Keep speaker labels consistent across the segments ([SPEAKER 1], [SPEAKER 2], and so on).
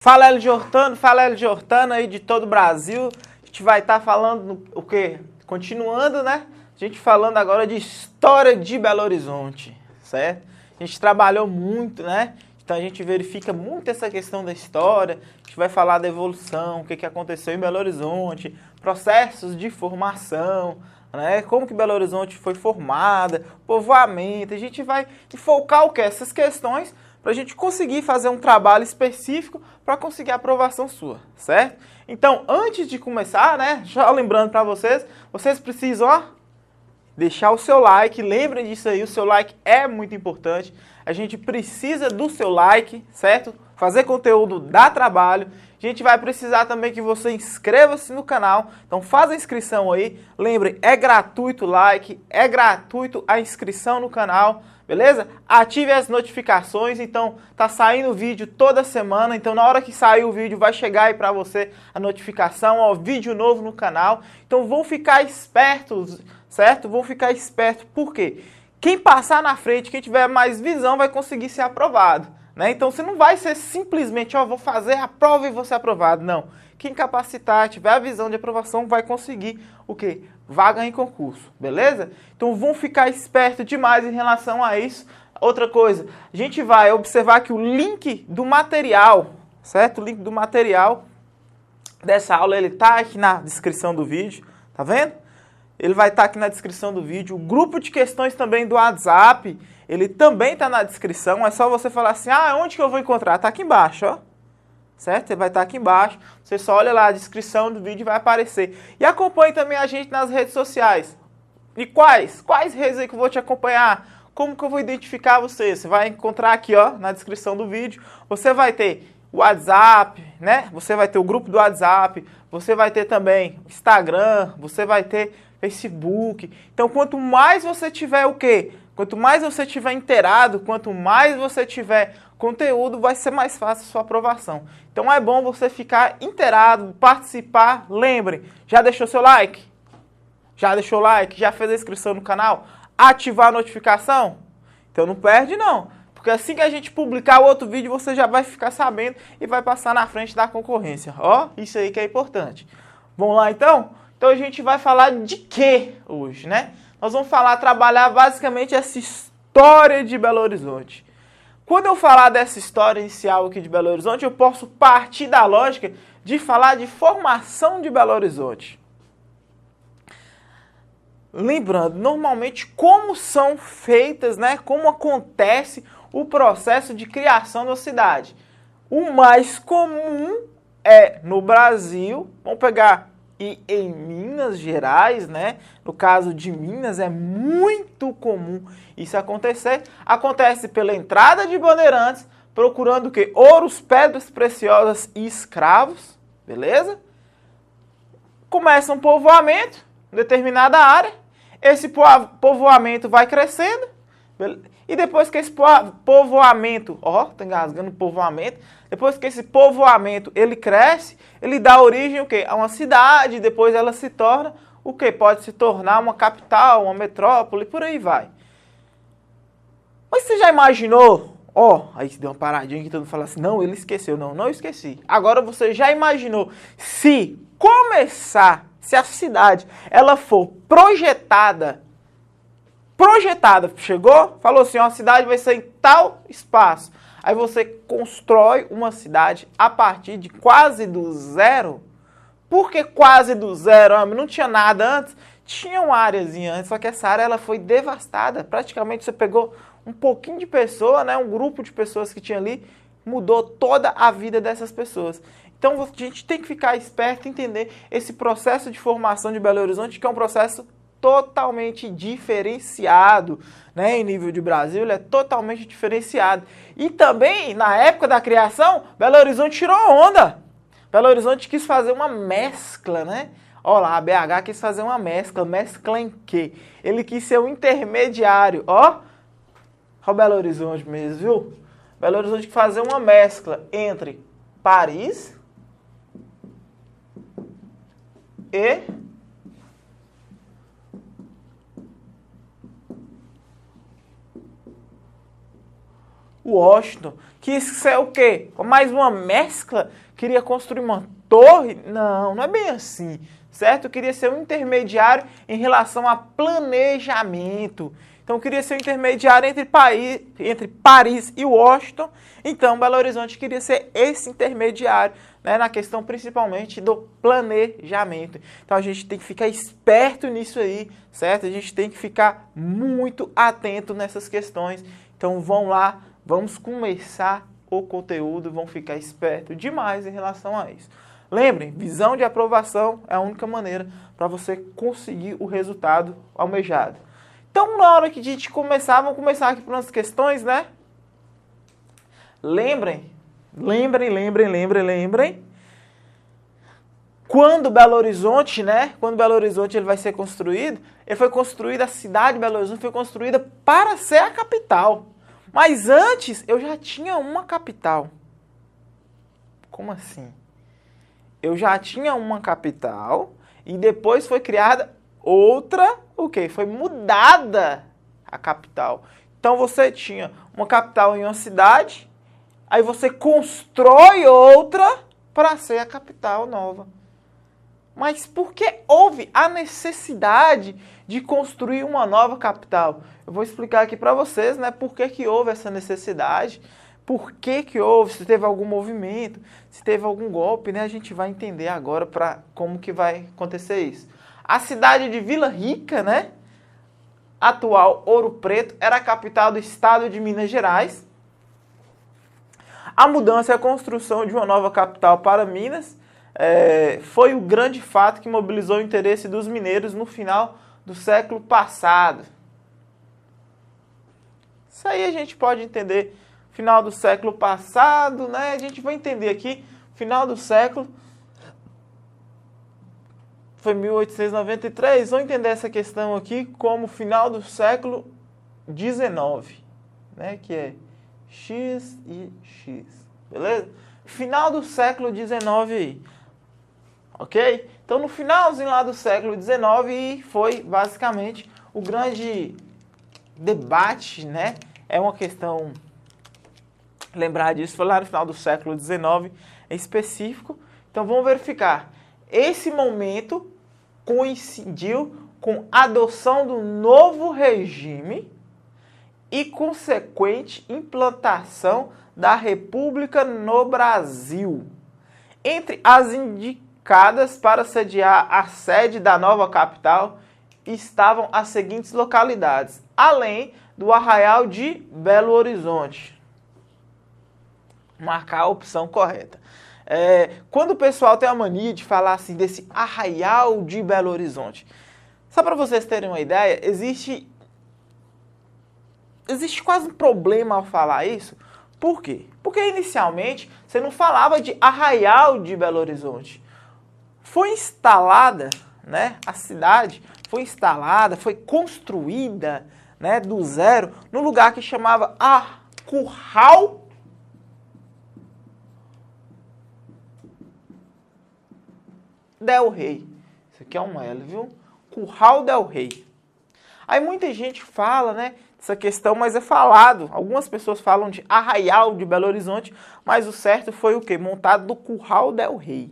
[SPEAKER 1] Fala Hélio Jordano aí de todo o Brasil. A gente vai estar falando o quê? Continuando, né? A gente falando agora de história de Belo Horizonte, certo? A gente trabalhou muito, né? Então a gente verifica muito essa questão da história. A gente vai falar da evolução, o que aconteceu em Belo Horizonte, processos de formação, né? Como que Belo Horizonte foi formada, povoamento. A gente vai enfocar o quê? Essas questões para a gente conseguir fazer um trabalho específico para conseguir a aprovação sua, certo? Então, antes de começar, né, já lembrando para vocês, vocês precisam, ó, deixar o seu like, lembrem disso aí, o seu like é muito importante, a gente precisa do seu like, certo? Fazer conteúdo dá trabalho, a gente vai precisar também que você inscreva-se no canal, então faz a inscrição aí, lembrem, é gratuito o like, é gratuito a inscrição no canal, beleza? Ative as notificações, então tá saindo vídeo toda semana, então na hora que sair o vídeo vai chegar aí pra você a notificação, ó, vídeo novo no canal, então vão ficar espertos, certo? Vão ficar espertos, por quê? Quem passar na frente, quem tiver mais visão vai conseguir ser aprovado, né? Então você não vai ser simplesmente, ó, vou fazer a prova e vou ser aprovado, não. Quem capacitar, tiver a visão de aprovação, vai conseguir o quê? Vaga em concurso, beleza? Então vão ficar espertos demais em relação a isso. Outra coisa, a gente vai observar que o link do material, certo? O link do material dessa aula, ele tá aqui na descrição do vídeo, tá vendo? Ele vai estar aqui na descrição do vídeo. O grupo de questões também do WhatsApp, ele também está na descrição. É só você falar assim, ah, onde que eu vou encontrar? Tá aqui embaixo, ó. Certo? Ele vai estar aqui embaixo. Você só olha lá a descrição do vídeo e vai aparecer. E acompanhe também a gente nas redes sociais. E quais? Quais redes aí que eu vou te acompanhar? Como que eu vou identificar você? Você vai encontrar aqui, ó, na descrição do vídeo. Você vai ter o WhatsApp, né? Você vai ter o grupo do WhatsApp. Você vai ter também Instagram. Você vai ter Facebook. Então, quanto mais você tiver o quê? Quanto mais você tiver inteirado, quanto mais você tiver conteúdo, vai ser mais fácil a sua aprovação. Então, é bom você ficar inteirado, participar. Lembre, já deixou seu like? Já deixou o like? Já fez a inscrição no canal? Ativar a notificação? Então, não perde não. Porque assim que a gente publicar o outro vídeo, você já vai ficar sabendo e vai passar na frente da concorrência. Ó, isso aí que é importante. Vamos lá, então? Então a gente vai falar de quê hoje, né? Nós vamos trabalhar basicamente essa história de Belo Horizonte. Quando eu falar dessa história inicial aqui de Belo Horizonte, eu posso partir da lógica de falar de formação de Belo Horizonte. Lembrando, normalmente, como são feitas, né? Como acontece o processo de criação da cidade. O mais comum é no Brasil, vamos pegar e em Minas Gerais, né? No caso de Minas, é muito comum isso acontecer. Acontece pela entrada de bandeirantes, procurando o quê? Ouros, pedras preciosas e escravos, beleza? Começa um povoamento em determinada área. Esse povoamento vai crescendo. E depois que esse povoamento, ó, tá engasgando o povoamento, depois que esse povoamento ele cresce, ele dá origem o quê? A uma cidade, depois ela se torna o quê? Pode se tornar uma capital, uma metrópole, por aí vai. Mas você já imaginou, ó, aí deu uma paradinha que todo mundo fala assim, não, ele esqueceu, não, não esqueci. Agora você já imaginou se a cidade ela for projetada, chegou, falou assim, ó, a cidade vai ser em tal espaço. Aí você constrói uma cidade a partir de quase do zero. Por que quase do zero? Não tinha nada antes? Tinha uma áreazinha antes, só que essa área ela foi devastada. Praticamente você pegou um pouquinho de pessoa, né, um grupo de pessoas que tinha ali, mudou toda a vida dessas pessoas. Então a gente tem que ficar esperto e entender esse processo de formação de Belo Horizonte, que é um processo totalmente diferenciado, né? Em nível de Brasil, ele é totalmente diferenciado. E também, na época da criação, Belo Horizonte tirou onda. Belo Horizonte quis fazer uma mescla, né? Olha lá, a BH quis fazer uma mescla. Mescla em quê? Ele quis ser um intermediário, ó. Olha o Belo Horizonte mesmo, viu? Belo Horizonte quis fazer uma mescla entre Paris e Washington quis ser o quê? Mais uma mescla? Queria construir uma torre? Não, não é bem assim, certo? Queria ser um intermediário em relação a planejamento. Então, queria ser um intermediário entre Paris e Washington. Então, Belo Horizonte queria ser esse intermediário, né, na questão principalmente do planejamento. Então, a gente tem que ficar esperto nisso aí, certo? A gente tem que ficar muito atento nessas questões. Então, vão lá, vamos começar o conteúdo, vão ficar esperto demais em relação a isso. Lembrem, visão de aprovação é a única maneira para você conseguir o resultado almejado. Então, na hora que a gente começar, vamos começar aqui por umas questões, né? Lembrem. Quando Belo Horizonte, né? Quando Belo Horizonte ele vai ser construído, a cidade de Belo Horizonte foi construída para ser a capital. Mas antes, eu já tinha uma capital. Como assim? Eu já tinha uma capital e depois foi criada outra, o quê? Foi mudada a capital. Então você tinha uma capital em uma cidade, aí você constrói outra para ser a capital nova. Mas por que houve a necessidade de construir uma nova capital? Eu vou explicar aqui para vocês, né, por que houve essa necessidade, por que houve, se teve algum movimento, se teve algum golpe, né, a gente vai entender agora para como que vai acontecer isso. A cidade de Vila Rica, né, atual Ouro Preto, era a capital do estado de Minas Gerais. A mudança e a construção de uma nova capital para Minas foi o grande fato que mobilizou o interesse dos mineiros no final do século passado. Isso aí a gente pode entender, final do século passado, né? A gente vai entender aqui, final do século, foi 1893, vamos entender essa questão aqui como final do século XIX, né? Que é X e X, beleza? Final do século XIX aí, ok? Então, no finalzinho lá do século XIX foi basicamente o grande debate, né? É uma questão, lembrar disso, foi lá no final do século XIX em específico. Então, vamos verificar. Esse momento coincidiu com a adoção do novo regime e consequente implantação da República no Brasil. Entre as indicadas para sediar a sede da nova capital estavam as seguintes localidades, além do Arraial de Belo Horizonte. Marcar a opção correta. Quando o pessoal tem a mania de falar assim desse Arraial de Belo Horizonte, só para vocês terem uma ideia, existe quase um problema ao falar isso. Por quê? Porque inicialmente você não falava de Arraial de Belo Horizonte. Foi instalada, né, a cidade foi instalada, foi construída, né, do zero, no lugar que chamava Curral del Rei. Isso aqui é um L, viu? Curral del Rei. Aí muita gente fala, né, essa questão, mas é falado. Algumas pessoas falam de Arraial de Belo Horizonte, mas o certo foi o quê? Montado do Curral del Rei.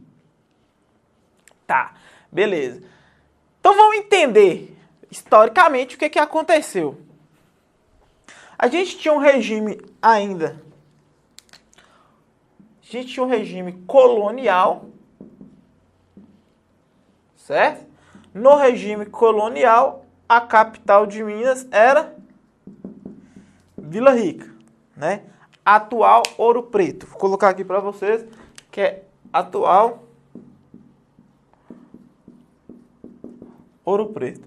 [SPEAKER 1] Tá, beleza. Então vamos entender, historicamente, o que aconteceu. A gente tinha um regime ainda. A gente tinha um regime colonial, certo? No regime colonial, a capital de Minas era Vila Rica, né? Atual Ouro Preto. Vou colocar aqui para vocês que é atual Ouro Preto.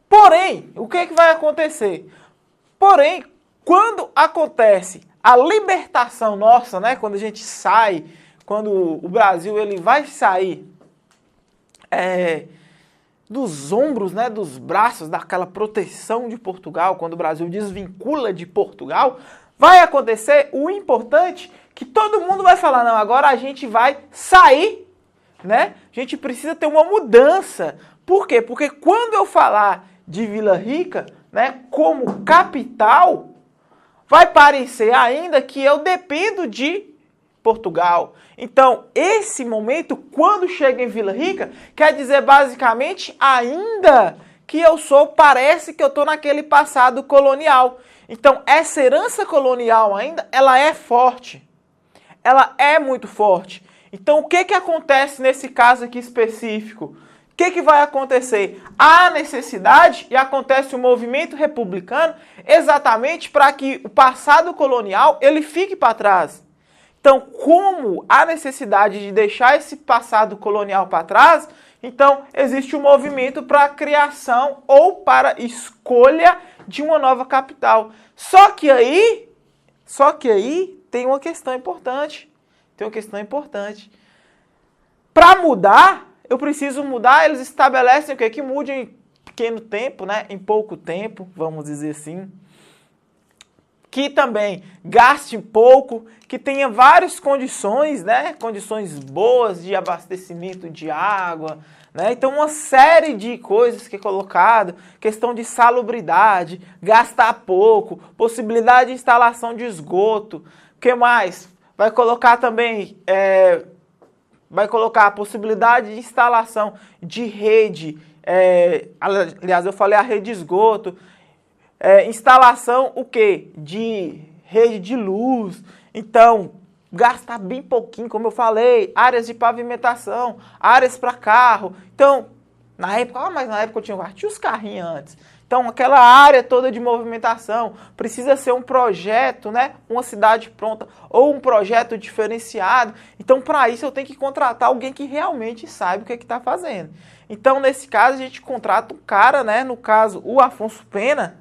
[SPEAKER 1] Porém, o que vai acontecer? Porém, quando acontece a libertação nossa, né? Quando a gente sai, quando o Brasil ele vai sair dos ombros, né, dos braços, daquela proteção de Portugal, quando o Brasil desvincula de Portugal, vai acontecer o importante que todo mundo vai falar, não, agora a gente vai sair, né? A gente precisa ter uma mudança. Por quê? Porque quando eu falar de Vila Rica, né, como capital, vai parecer ainda que eu dependo de Portugal. Então, esse momento, quando chega em Vila Rica, quer dizer basicamente ainda que parece que eu estou naquele passado colonial. Então, essa herança colonial ainda, ela é forte. Ela é muito forte. Então, o que que acontece nesse caso aqui específico? O que que vai acontecer? Há necessidade e acontece o movimento republicano exatamente para que o passado colonial ele fique para trás. Então, como há necessidade de deixar esse passado colonial para trás, então existe um movimento para a criação ou para escolha de uma nova capital. Só que aí tem uma questão importante. Para mudar, eu preciso mudar, eles estabelecem o quê? Que mude em pequeno tempo, né? Em pouco tempo, vamos dizer assim. Que também gaste pouco, que tenha várias condições, né? Condições boas de abastecimento de água, né? Então, uma série de coisas que é colocado, questão de salubridade, gastar pouco, possibilidade de instalação de esgoto. O que mais? Vai colocar também, vai colocar a possibilidade de instalação de rede, aliás, eu falei a rede de esgoto, instalação o quê? De rede de luz. Então, gastar bem pouquinho, como eu falei, áreas de pavimentação, áreas para carro. Então, na época, mas na época eu tinha os carrinhos antes. Então, aquela área toda de movimentação precisa ser um projeto, né? Uma cidade pronta ou um projeto diferenciado. Então, para isso, eu tenho que contratar alguém que realmente saiba o que está fazendo. Então, nesse caso, a gente contrata um cara, né? No caso, o Afonso Pena,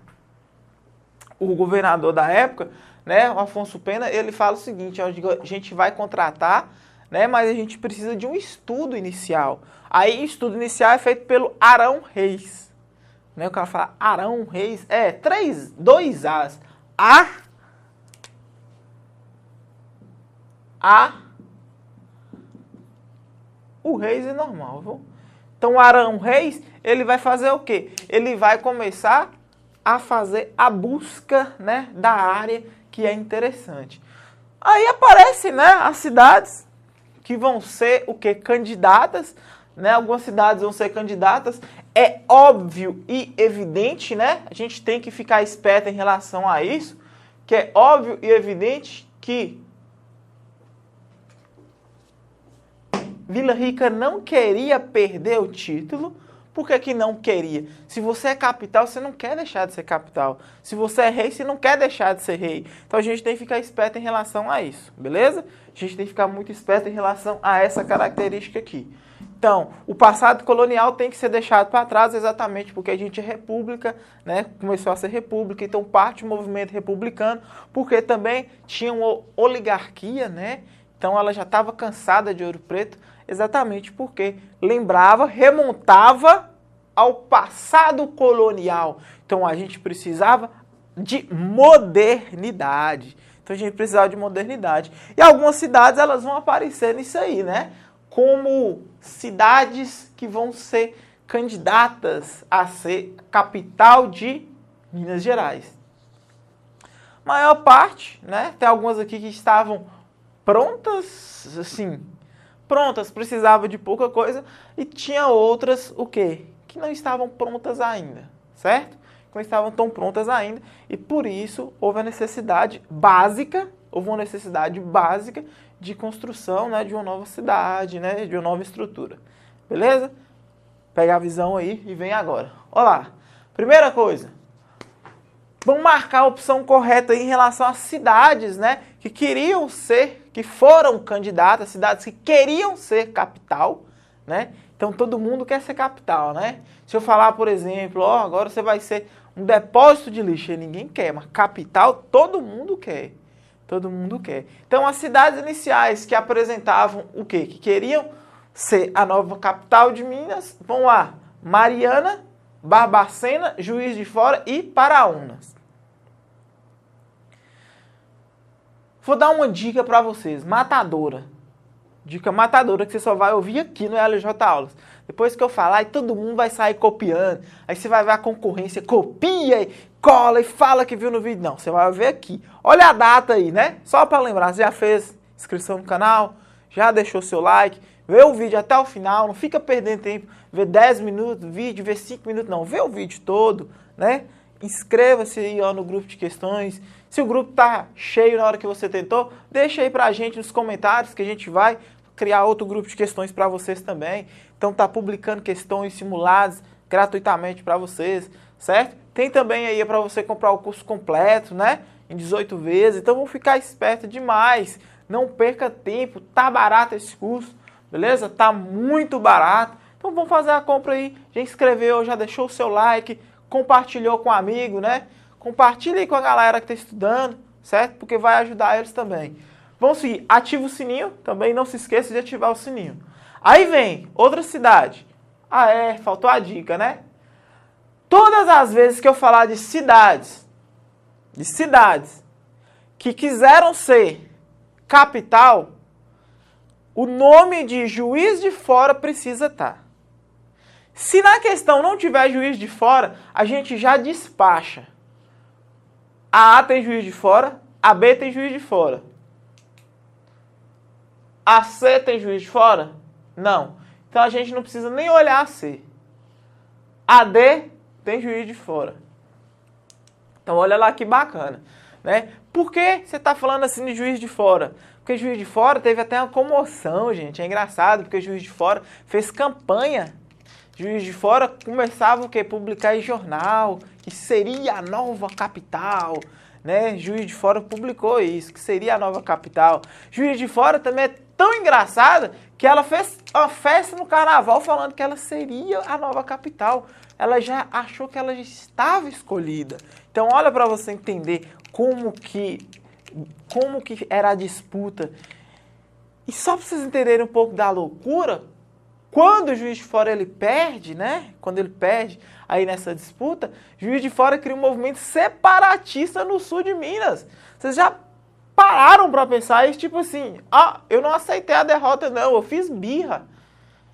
[SPEAKER 1] o governador da época, né? O Afonso Pena, ele fala o seguinte: a gente vai contratar, né? Mas a gente precisa de um estudo inicial. Aí, o estudo inicial é feito pelo Arão Reis. Né, o cara fala Arão Reis, dois As. O Reis é normal, viu? Então, o Arão Reis, ele vai fazer o quê? Ele vai começar a fazer a busca, né, da área que é interessante. Aí aparecem, né, as cidades que vão ser o quê? Candidatas, né? Algumas cidades vão ser candidatas. É óbvio e evidente, né? A gente tem que ficar esperto em relação a isso, que é óbvio e evidente que Vila Rica não queria perder o título. Por que que não queria? Se você é capital, você não quer deixar de ser capital. Se você é rei, você não quer deixar de ser rei. Então a gente tem que ficar esperto em relação a isso, beleza? A gente tem que ficar muito esperto em relação a essa característica aqui. Então, o passado colonial tem que ser deixado para trás exatamente porque a gente é república, né? Começou a ser república, então parte do movimento republicano, porque também tinha uma oligarquia, né? Então ela já estava cansada de Ouro Preto, exatamente porque lembrava, remontava ao passado colonial. Então a gente precisava de modernidade. Então a gente precisava de modernidade. E algumas cidades elas vão aparecer nisso aí, né? Como cidades que vão ser candidatas a ser capital de Minas Gerais. Maior parte, né? Tem algumas aqui que estavam prontas, assim, prontas, precisava de pouca coisa, e tinha outras, o quê? Que não estavam prontas ainda, certo? Não estavam tão prontas ainda, e por isso houve a necessidade básica, de construção, né, de uma nova cidade, né, de uma nova estrutura. Beleza? Pega a visão aí e vem agora. Olha lá. Primeira coisa. Vamos marcar a opção correta aí em relação às cidades, né, que foram candidatas, cidades que queriam ser capital, né? Então todo mundo quer ser capital, né? Se eu falar, por exemplo, agora você vai ser um depósito de lixo, e ninguém quer, mas capital todo mundo quer. Todo mundo quer. Então, as cidades iniciais que apresentavam o quê? Que queriam ser a nova capital de Minas, vão lá. Mariana, Barbacena, Juiz de Fora e Paraúnas. Vou dar uma dica para vocês. Matadora. Dica matadora que você só vai ouvir aqui no LJ Aulas. Depois que eu falar, aí todo mundo vai sair copiando. Aí você vai ver a concorrência. Copia, cola e fala que viu no vídeo. Não, você vai ver aqui. Olha a data aí, né? Só para lembrar, você já fez inscrição no canal, já deixou seu like, vê o vídeo até o final, não fica perdendo tempo, vê 10 minutos do vídeo, vê 5 minutos, não, vê o vídeo todo, né? Inscreva-se aí ó, no grupo de questões. Se o grupo tá cheio na hora que você tentou, deixa aí pra gente nos comentários que a gente vai criar outro grupo de questões para vocês também. Então tá publicando questões simuladas gratuitamente para vocês, certo? Tem também aí para você comprar o curso completo, né? Em 18 vezes. Então vamos ficar esperto demais. Não perca tempo, tá barato esse curso, beleza? Tá muito barato. Então vamos fazer a compra aí. Já inscreveu, já deixou o seu like, compartilhou com um amigo, né? Compartilha aí com a galera que tá estudando, certo? Porque vai ajudar eles também. Vamos seguir, ativa o sininho, também não se esqueça de ativar o sininho. Aí vem outra cidade. Ah faltou a dica, né? Todas as vezes que eu falar de cidades que quiseram ser capital, o nome de Juiz de Fora precisa estar. Se na questão não tiver Juiz de Fora, a gente já despacha. A tem Juiz de Fora, a B tem Juiz de Fora. A C tem Juiz de Fora? Não. Então a gente não precisa nem olhar a C. A D tem Juiz de Fora. Então olha lá que bacana, né? Por que você está falando assim de Juiz de Fora? Porque Juiz de Fora teve até uma comoção, gente. É engraçado, porque Juiz de Fora fez campanha. Juiz de Fora começava o quê? Publicar em jornal, que seria a nova capital, né? Juiz de Fora publicou isso, que seria a nova capital. Juiz de Fora também é tão engraçada que ela fez uma festa no carnaval falando que ela seria a nova capital. Ela já achou que ela já estava escolhida. Então olha para você entender como que era a disputa. E só para vocês entenderem um pouco da loucura, quando o Juiz de Fora ele perde, né? Quando ele perde aí nessa disputa, Juiz de Fora cria um movimento separatista no sul de Minas. Vocês já pararam para pensar isso? Tipo assim, eu não aceitei a derrota não, eu fiz birra.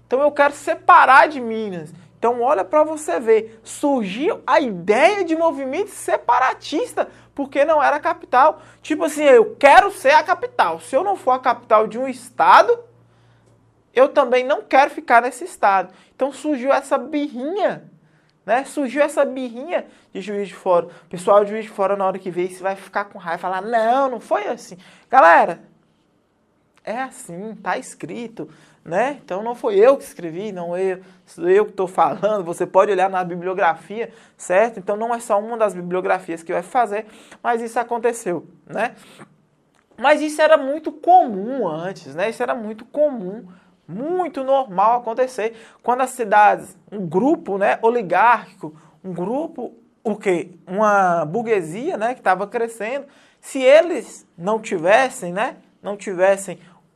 [SPEAKER 1] Então eu quero separar de Minas. Então olha para você ver, surgiu a ideia de movimento separatista, porque não era a capital. Tipo assim, eu quero ser a capital. Se eu não for a capital de um estado, eu também não quero ficar nesse estado. Então surgiu essa birrinha, né? Surgiu essa birrinha de Juiz de Fora. O pessoal de Juiz de Fora, na hora que vê isso, vai ficar com raiva, falar, não foi assim. Galera, é assim, tá escrito, né? Então não foi eu que escrevi, não sou eu que estou falando. Você pode olhar na bibliografia, certo? Então não é só uma das bibliografias que vai fazer, mas isso aconteceu, né? Mas isso era muito comum antes, né? Isso era muito comum, muito normal acontecer quando as cidades, um grupo, né, oligárquico, um grupo, o quê? Uma burguesia, né, que estava crescendo, se eles não tivessem, né,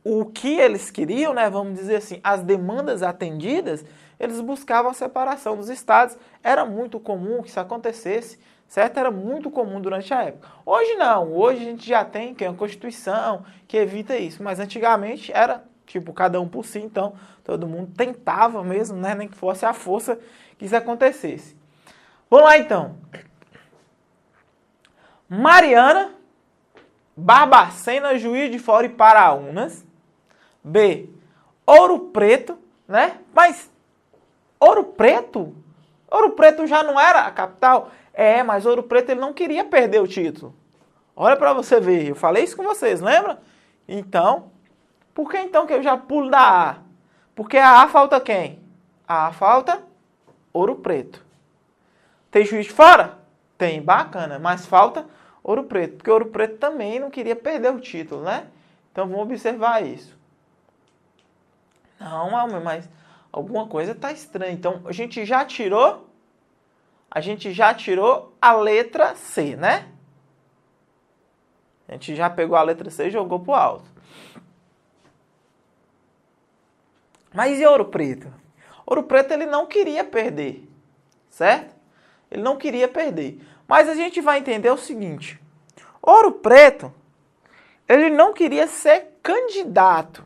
[SPEAKER 1] o que eles queriam, né, vamos dizer assim, as demandas atendidas, eles buscavam a separação dos estados. Era muito comum que isso acontecesse, certo? Era muito comum durante a época. Hoje não, hoje a gente já tem uma Constituição que evita isso, mas antigamente era tipo cada um por si, então todo mundo tentava mesmo, né, nem que fosse a força que isso acontecesse. Vamos lá então. Mariana, Barbacena, Juiz de Fora e Paraúnas. B, Ouro Preto, né? Mas Ouro Preto já não era a capital? Mas Ouro Preto ele não queria perder o título. Olha para você ver, eu falei isso com vocês, lembra? Então, por que então que eu já pulo da A? Porque a A falta quem? A A falta Ouro Preto. Tem Juiz de Fora? Tem, bacana, mas falta Ouro Preto, porque Ouro Preto também não queria perder o título, né? Então vamos observar isso. Não, Almer, mas alguma coisa está estranha. Então a gente já tirou a letra C, né? A gente já pegou a letra C e jogou pro alto. Mas e Ouro Preto? Ouro Preto ele não queria perder, certo? Ele não queria perder. Mas a gente vai entender o seguinte. Ouro Preto, ele não queria ser candidato,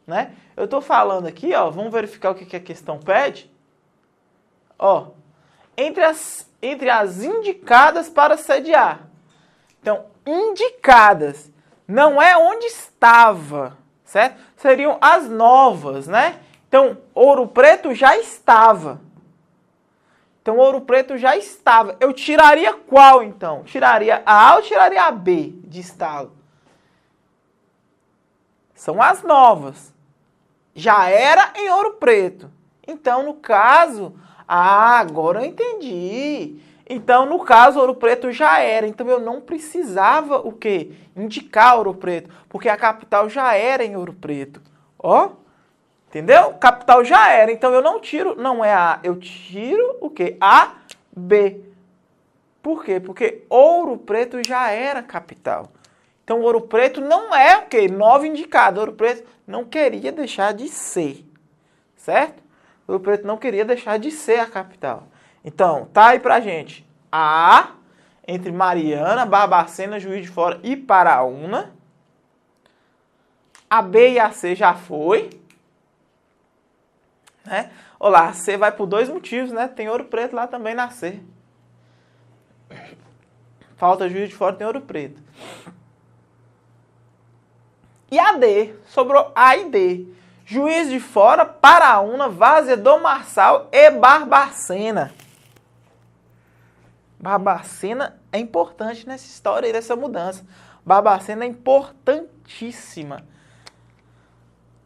[SPEAKER 1] né? Eu estou falando aqui, ó, vamos verificar o que a questão pede. Ó, entre as indicadas para sediar. Então, indicadas não é onde estava, certo? Seriam as novas, né? Então, Ouro Preto já estava. Então, Ouro Preto já estava. Eu tiraria qual, então? Tiraria a A ou tiraria a B de estado? São as novas. Já era em Ouro Preto. Então, no caso... agora eu entendi. Então, no caso, Ouro Preto já era. Então, eu não precisava o quê? Indicar Ouro Preto. Porque a capital já era em Ouro Preto. Ó, entendeu? Capital já era. Então, eu não tiro, não é a A. Eu tiro o quê? A, B. Por quê? Porque Ouro Preto já era capital. Então, Ouro Preto não é o quê? Nova indicada. Ouro Preto não queria deixar de ser. Certo? Ouro Preto não queria deixar de ser a capital. Então, tá aí pra gente. A A, entre Mariana, Barbacena, Juiz de Fora e Paraúna. A B e a C já foi. Né? Olá, a C vai por 2 motivos, né? Tem Ouro Preto lá também na C. Falta Juiz de Fora, tem Ouro Preto. E a D, sobrou A e D. Juiz de Fora, Paraúna, Várzea do Marçal e Barbacena. Barbacena é importante nessa história aí, dessa mudança. Barbacena é importantíssima.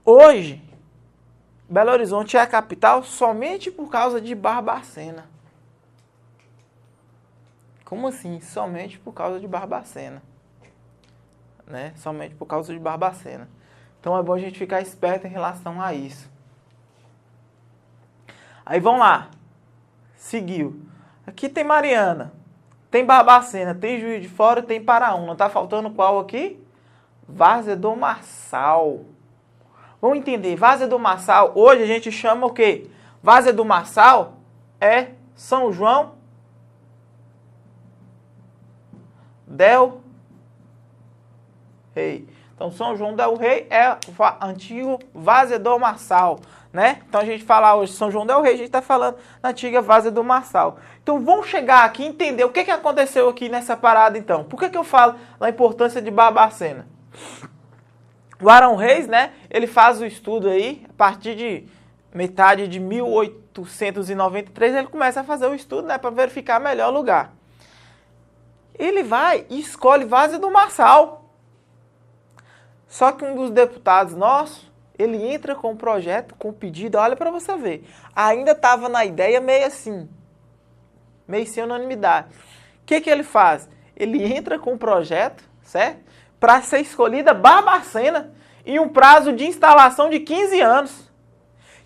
[SPEAKER 1] Hoje, Belo Horizonte é a capital somente por causa de Barbacena. Como assim? Somente por causa de Barbacena. Né? Somente por causa de Barbacena. Então é bom a gente ficar esperto em relação a isso. Aí vamos lá. Seguiu. Aqui tem Mariana, tem Barbacena, tem Juiz de Fora, tem Paraúna. Tá faltando qual aqui? Várzea do Marçal. Vamos entender. Várzea do Marçal, hoje a gente chama o quê? Várzea do Marçal é São João del Rei. Então, São João del Rei é o antigo Várzea do Marçal, né? Então, a gente fala hoje São João del Rei, a gente está falando na antiga Várzea do Marçal. Então, vamos chegar aqui e entender o que aconteceu aqui nessa parada, então. Por que eu falo da importância de Barbacena? O Arão Reis, né? Ele faz o estudo aí, a partir de metade de 1893, ele começa a fazer o estudo, né? Para verificar melhor o lugar. Ele vai e escolhe Várzea do Marçal. Só que um dos deputados nossos, ele entra com o projeto, com o pedido, olha para você ver. Ainda estava na ideia meio assim, meio sem unanimidade. O que ele faz? Ele entra com o projeto, certo? Para ser escolhida Barbacena em um prazo de instalação de 15 anos.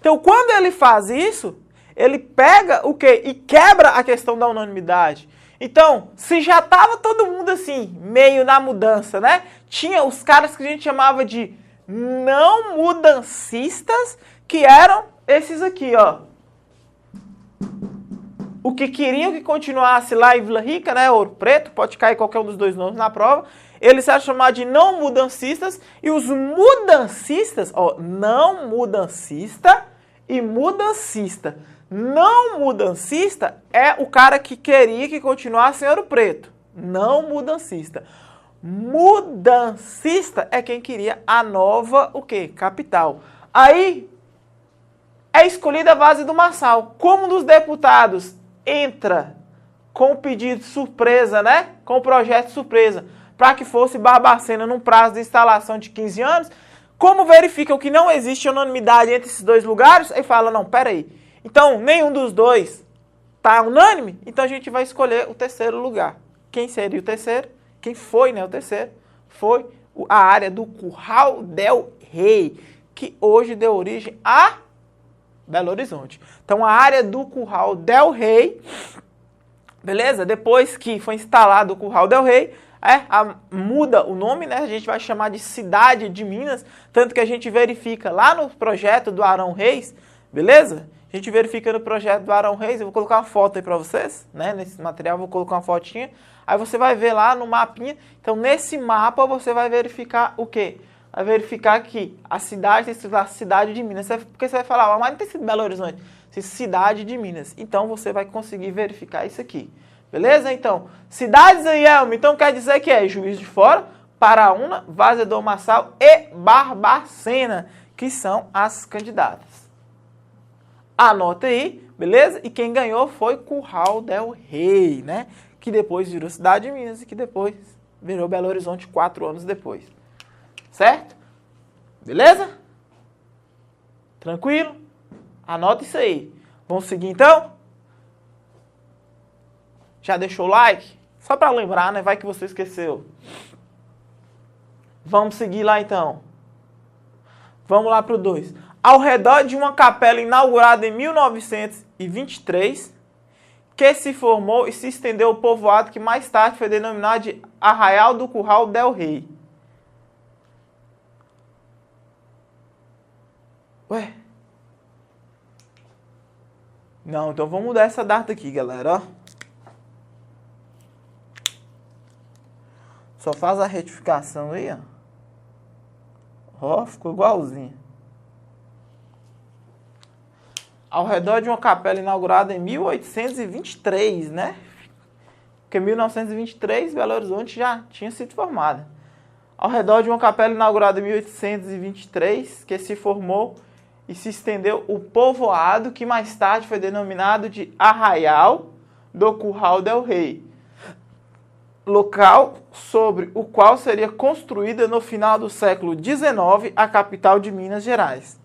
[SPEAKER 1] Então, quando ele faz isso, ele pega o quê? E quebra a questão da unanimidade. Então, se já estava todo mundo assim, meio na mudança, né? Tinha os caras que a gente chamava de não mudancistas, que eram esses aqui, ó. O que queriam que continuasse lá em Vila Rica, né? Ouro Preto, pode cair qualquer um dos dois nomes na prova. Eles eram chamados de não mudancistas, e os mudancistas, ó, não mudancista e mudancista. Não mudancista é o cara que queria que continuasse em Ouro Preto. Não mudancista. Mudancista é quem queria a nova, o quê? Capital. Aí é escolhida a Várzea do Marçal. Como um dos deputados entra com o pedido surpresa, né? Com o projeto surpresa, para que fosse Barbacena num prazo de instalação de 15 anos, como verificam que não existe unanimidade entre esses dois lugares, aí fala, não, peraí. Então, nenhum dos dois está unânime, então a gente vai escolher o terceiro lugar. Quem seria o terceiro? Quem foi, né, o terceiro? Foi a área do Curral del Rei, que hoje deu origem a Belo Horizonte. Então, a área do Curral del Rei, beleza? Depois que foi instalado o Curral del Rei, muda o nome, né? A gente vai chamar de Cidade de Minas, tanto que a gente verifica lá no projeto do Arão Reis, beleza? A gente verifica no projeto do Arão Reis, eu vou colocar uma foto aí para vocês, né? Nesse material eu vou colocar uma fotinha, aí você vai ver lá no mapinha. Então, nesse mapa você vai verificar o quê? vai verificar aqui, a cidade tem sido a cidade de Minas. Porque você vai falar, mas não tem sido Belo Horizonte, tem cidade de Minas. Então você vai conseguir verificar isso aqui. Beleza? Então, cidades aí, Elmo, então quer dizer que é Juiz de Fora, Paraúna, Várzea do Marçal e Barbacena, que são as candidatas. Anota aí, beleza? E quem ganhou foi Curral del Rei, né? Que depois virou Cidade de Minas e que depois virou Belo Horizonte 4 anos depois. Certo? Beleza? Tranquilo? Anota isso aí. Vamos seguir então? Já deixou o like? Só para lembrar, né? Vai que você esqueceu. Vamos seguir lá então. Vamos lá para o 2. Ao redor de uma capela inaugurada em 1923, que se formou e se estendeu o povoado que mais tarde foi denominado de Arraial do Curral del Rei. Ué? Não, então vamos mudar essa data aqui, galera, ó. Só faz a retificação aí, ó. Ó, ficou igualzinho. Ao redor de uma capela inaugurada em 1823, né? Porque em 1923, Belo Horizonte já tinha sido formada. Ao redor de uma capela inaugurada em 1823, que se formou e se estendeu o povoado, que mais tarde foi denominado de Arraial do Curral del Rei, local sobre o qual seria construída no final do século XIX a capital de Minas Gerais.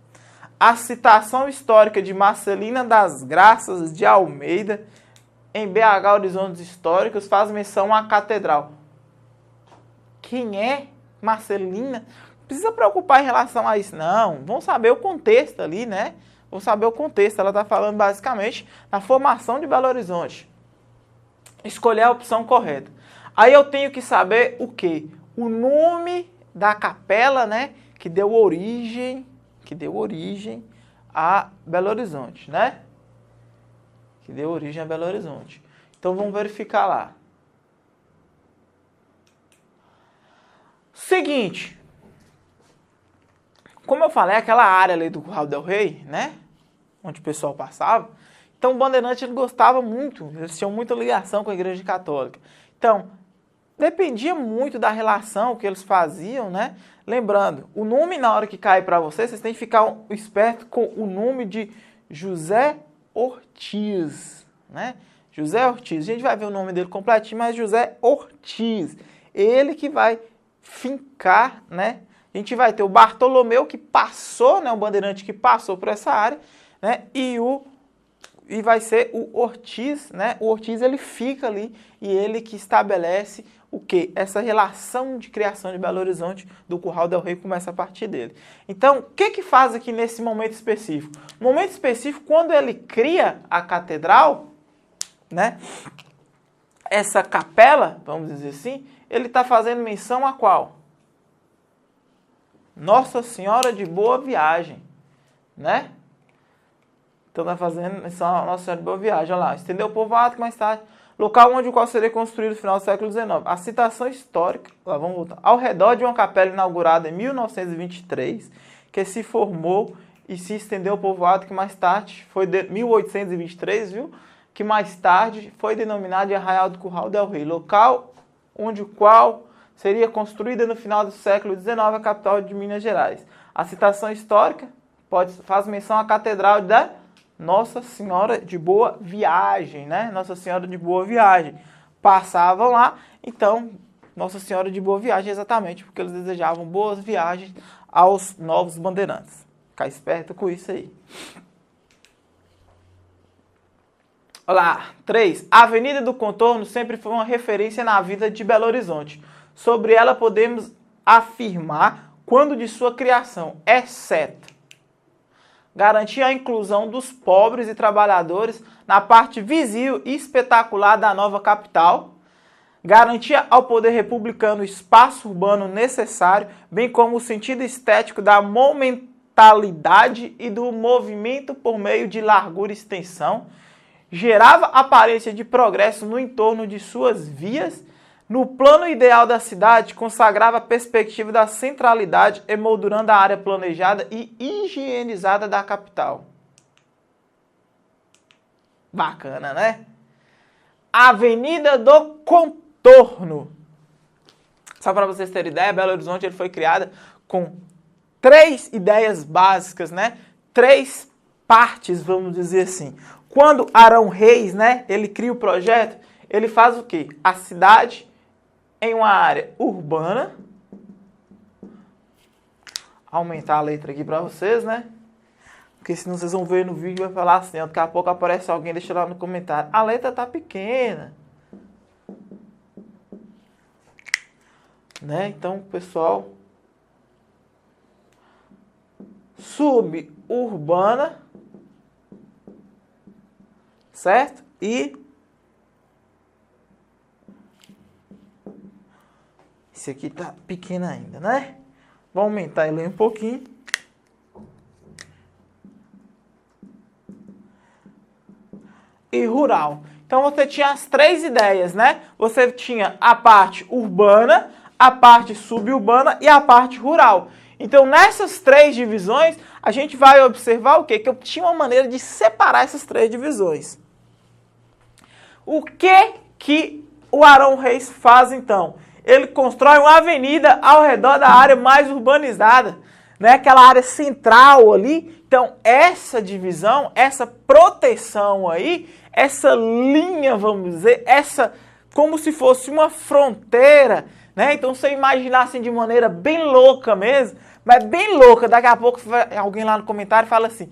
[SPEAKER 1] A citação histórica de Marcelina das Graças de Almeida, em BH Horizontes Históricos, faz menção à catedral. Quem é Marcelina? Não precisa preocupar em relação a isso, não. Vamos saber o contexto ali, né? Vamos saber o contexto. Ela está falando basicamente da formação de Belo Horizonte. Escolher a opção correta. Aí eu tenho que saber o quê? O nome da capela, né? Que deu origem a Belo Horizonte, né? Que deu origem a Belo Horizonte. Então vamos verificar lá. Seguinte. Como eu falei, aquela área ali do Curral del Rei, né? Onde o pessoal passava. Então o Bandeirante ele gostava muito, eles tinham muita ligação com a Igreja Católica. Então, dependia muito da relação que eles faziam, né? Lembrando, o nome na hora que cai para vocês têm que ficar esperto com o nome de José Ortiz, né? José Ortiz, a gente vai ver o nome dele completinho, mas José Ortiz. Ele que vai fincar, né? A gente vai ter o Bartolomeu que passou, né? O bandeirante que passou por essa área, né? E vai ser o Ortiz, né? O Ortiz ele fica ali e ele que estabelece o quê? Essa relação de criação de Belo Horizonte do Curral del Rei começa a partir dele. Então, o que faz aqui nesse momento específico? No momento específico, quando ele cria a catedral, né? Essa capela, vamos dizer assim, ele está fazendo menção a qual? Nossa Senhora de Boa Viagem, né? Então está fazendo menção a Nossa Senhora de Boa Viagem, olha lá, estendeu o povoado que mais tarde, local onde o qual seria construído no final do século XIX. A citação histórica, lá vamos voltar, ao redor de uma capela inaugurada em 1923, que se formou e se estendeu o povoado que mais tarde foi 1823, viu? Que mais tarde foi denominado de Arraial do Curral del Rei, local onde o qual seria construída no final do século XIX a capital de Minas Gerais. A citação histórica faz menção à Catedral da Nossa Senhora de Boa Viagem, né? Nossa Senhora de Boa Viagem. Passavam lá, então, Nossa Senhora de Boa Viagem exatamente porque eles desejavam boas viagens aos novos bandeirantes. Ficar esperto com isso aí. Olha lá, 3. A Avenida do Contorno sempre foi uma referência na vida de Belo Horizonte. Sobre ela podemos afirmar quando de sua criação, exceto garantir a inclusão dos pobres e trabalhadores na parte visível e espetacular da nova capital, garantia ao poder republicano o espaço urbano necessário, bem como o sentido estético da monumentalidade e do movimento por meio de largura e extensão, gerava aparência de progresso no entorno de suas vias, No plano ideal da cidade, consagrava a perspectiva da centralidade, emoldurando a área planejada e higienizada da capital. Bacana, né? Avenida do Contorno. Só para vocês terem ideia, Belo Horizonte ele foi criada com 3 ideias básicas, né? 3 partes, vamos dizer assim. Quando Arão Reis, né, ele cria o projeto, ele faz o quê? A cidade em uma área urbana. Aumentar a letra aqui para vocês, né? Porque senão vocês vão ver no vídeo e vai falar assim, ó, daqui a pouco aparece alguém, deixa lá no comentário. A letra tá pequena. Né? Então, pessoal, suburbana, certo? E esse aqui tá pequeno ainda, né? Vou aumentar ele um pouquinho. E rural. Então você tinha as 3 ideias, né? Você tinha a parte urbana, a parte suburbana e a parte rural. Então nessas 3 divisões, a gente vai observar o quê? Que eu tinha uma maneira de separar essas 3 divisões. O que o Arão Reis faz então? Ele constrói uma avenida ao redor da área mais urbanizada, né? Aquela área central ali. Então essa divisão, essa proteção aí, essa linha, vamos dizer, essa como se fosse uma fronteira, né? Então você imaginar assim de maneira bem louca mesmo, mas bem louca, daqui a pouco alguém lá no comentário fala assim,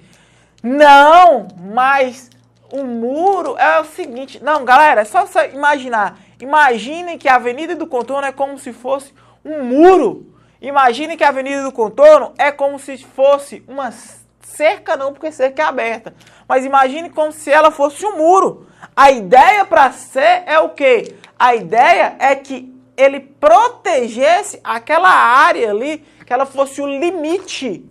[SPEAKER 1] não, mas o muro é o seguinte, não galera, é só você imaginar, imaginem que a Avenida do Contorno é como se fosse um muro, imaginem que a Avenida do Contorno é como se fosse uma cerca, não, porque cerca é aberta, mas imagine como se ela fosse um muro. A ideia para ser é o quê? A ideia é que ele protegesse aquela área ali, que ela fosse o limite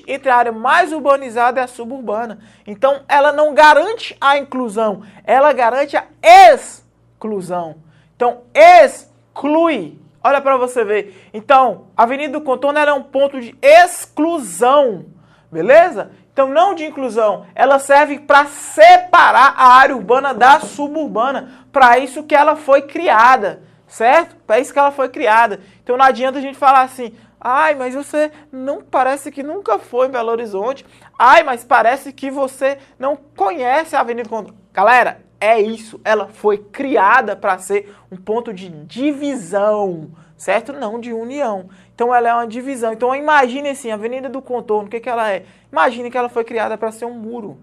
[SPEAKER 1] entre a área mais urbanizada e a suburbana. Então, ela não garante a inclusão, ela garante a exclusão. Então, exclui. Olha para você ver. Então, a Avenida do Contorno era um ponto de exclusão, beleza? Então, não de inclusão, ela serve para separar a área urbana da suburbana. Para isso que ela foi criada, certo? Para isso que ela foi criada. Então, não adianta a gente falar assim, ai, mas você não parece que nunca foi em Belo Horizonte. Ai, mas parece que você não conhece a Avenida do Contorno. Galera, é isso. Ela foi criada para ser um ponto de divisão, certo? Não de união. Então, ela é uma divisão. Então, imagine assim, a Avenida do Contorno, o que ela é? Imagine que ela foi criada para ser um muro,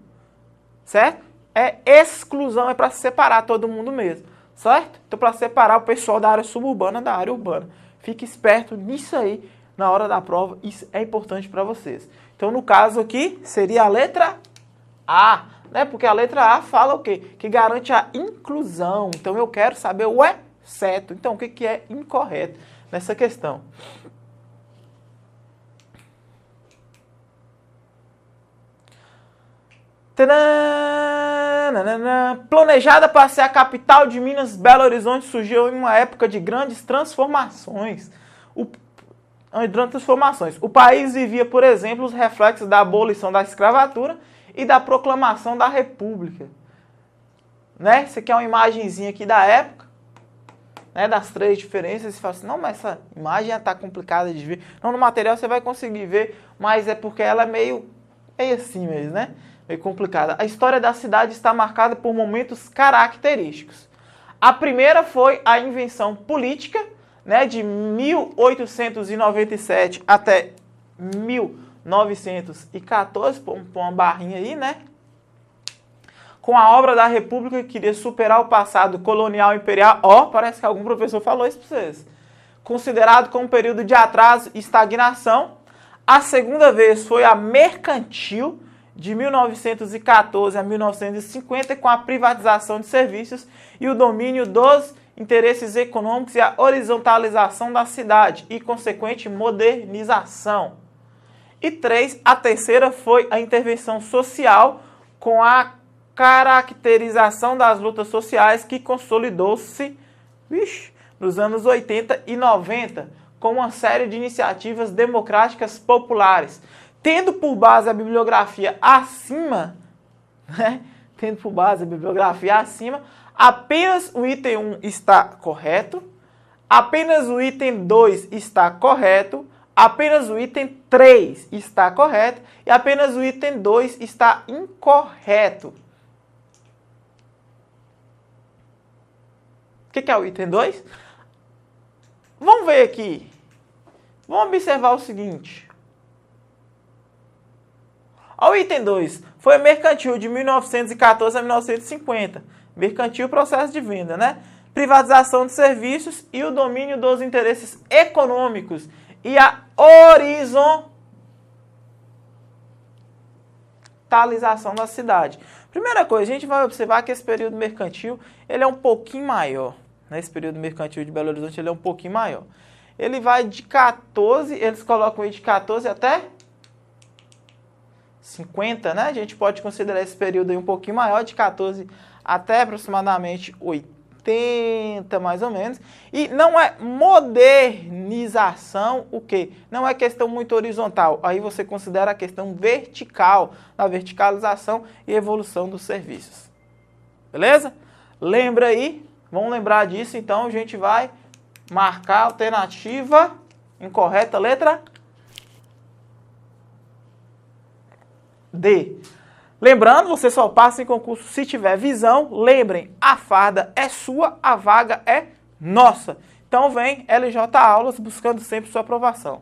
[SPEAKER 1] certo? É exclusão, é para separar todo mundo mesmo, certo? Então, para separar o pessoal da área suburbana da área urbana. Fique esperto nisso aí na hora da prova, isso é importante para vocês. Então, no caso aqui, seria a letra A, né? Porque a letra A fala o quê? Que garante a inclusão. Então, eu quero saber o exceto. Então, o que é incorreto nessa questão? Planejada para ser a capital de Minas, Belo Horizonte surgiu em uma época de grandes transformações. O país vivia, por exemplo, os reflexos da abolição da escravatura e da proclamação da República. Né? Isso aqui é uma imagenzinha aqui da época, né? Das 3 diferenças. Você fala assim, não, mas essa imagem está complicada de ver. Não, no material você vai conseguir ver, mas é porque ela é meio assim mesmo, né? Meio complicada. A história da cidade está marcada por momentos característicos. A primeira foi a invenção política, né, de 1897 até 1914, pôr uma barrinha aí, né? Com a obra da República que queria superar o passado colonial e imperial. Ó, parece que algum professor falou isso para vocês. Considerado como um período de atraso e estagnação. A segunda vez foi a mercantil, de 1914 a 1950, com a privatização de serviços e o domínio dos interesses econômicos e a horizontalização da cidade e consequente modernização. E 3, a terceira foi a intervenção social com a caracterização das lutas sociais que consolidou-se nos anos 80 e 90, com uma série de iniciativas democráticas populares, tendo por base a bibliografia acima, né? Tendo por base a bibliografia acima, apenas o item 1 está correto, apenas o item 2 está correto, apenas o item 3 está correto e apenas o item 2 está incorreto. O que é o item 2? Vamos ver aqui. Vamos observar o seguinte. O item 2 foi mercantil de 1914 a 1950. Mercantil, processo de venda, né? Privatização de serviços e o domínio dos interesses econômicos e a horizontalização da cidade. Primeira coisa, a gente vai observar que esse período mercantil ele é um pouquinho maior. Né? Esse período mercantil de Belo Horizonte ele é um pouquinho maior. Ele vai de 14, eles colocam aí de 14 até 50, né? A gente pode considerar esse período aí um pouquinho maior, de 14 até aproximadamente 80, mais ou menos. E não é modernização, o quê? Não é questão muito horizontal. Aí você considera a questão vertical, a verticalização e evolução dos serviços. Beleza? Lembra aí? Vamos lembrar disso, então a gente vai marcar a alternativa incorreta, letra D. Lembrando, você só passa em concurso se tiver visão. Lembrem, a farda é sua, a vaga é nossa. Então vem LJ Aulas buscando sempre sua aprovação.